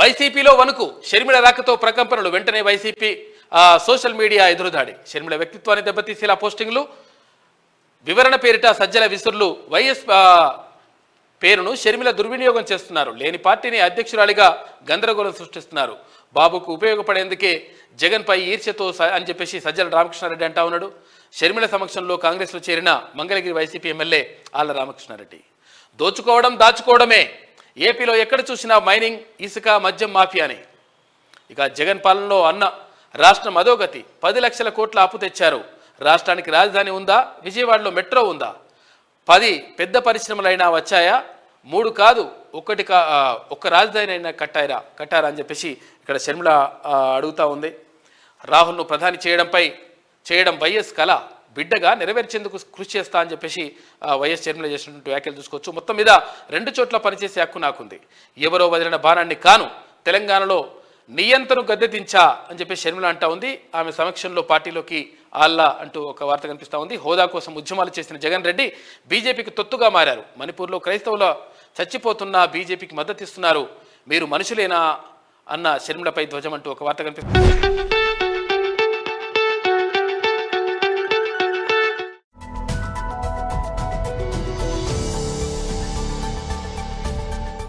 వైసీపీలో వణుకు, షర్మిల రాకతో ప్రకంపనలు. వెంటనే వైసీపీ సోషల్ మీడియా ఎదురుదాడి. షర్మిల వ్యక్తిత్వాన్ని దెబ్బతీసేలా పోస్టింగ్లు, వివరణ పేరిట సజ్జల విసురులు. వైఎస్ పేరును షర్మిల దుర్వినియోగం చేస్తున్నారు. లేని పార్టీని అధ్యక్షురాలిగా గందరగోళం సృష్టిస్తున్నారు. బాబుకు ఉపయోగపడేందుకే జగన్పై ఈర్ష్యతో అని చెప్పేసి సజ్జల రామకృష్ణారెడ్డి అంటా ఉన్నాడు. షర్మిల సమక్షంలో కాంగ్రెస్లో చేరిన మంగళగిరి వైసీపీ ఎమ్మెల్యే ఆళ్ల రామకృష్ణారెడ్డి. దోచుకోవడం దాచుకోవడమే, ఏపీలో ఎక్కడ చూసినా మైనింగ్, ఇసుక, మద్యం మాఫియానే. ఇక జగన్ పాలనలో అన్న రాష్ట్రం అధోగతి. 10 లక్షల కోట్ల అప్పు తెచ్చారు. రాష్ట్రానికి రాజధాని ఉందా? విజయవాడలో మెట్రో ఉందా? 10 పెద్ద పరిశ్రమలైనా వచ్చాయా? 3 కాదు, ఒక్క రాజధాని అయినా కట్టారా అని చెప్పేసి ఇక్కడ షర్మిల అడుగుతూ ఉంది. రాహుల్ను ప్రధాని చేయడం వైఎస్ కళ, బిడ్డగా నెరవేర్చేందుకు కృషి చేస్తా అని చెప్పేసి వైఎస్ షర్మిల చేసినటువంటి వ్యాఖ్యలు చూసుకోవచ్చు. మొత్తం మీద 2 చోట్ల పనిచేసే హక్కు నాకుంది, ఎవరో వదిలిన బాణాన్ని కాను, తెలంగాణలో నియంతను గద్దెదించా అని చెప్పి షర్మిల అంటా ఉంది. ఆమె సమక్షంలో పార్టీలోకి ఆల్లా అంటూ ఒక వార్త కనిపిస్తూ ఉంది. హోదా కోసం ఉద్యమాలు చేసిన జగన్ రెడ్డి బీజేపీకి తొత్తుగా మారారు. మణిపూర్లో క్రైస్తవుల చచ్చిపోతున్న బీజేపీకి మద్దతిస్తున్నారు. మీరు మనుషులేనా అన్న షర్మిలపై ధ్వజం అంటూ ఒక వార్త కనిపిస్తుంది.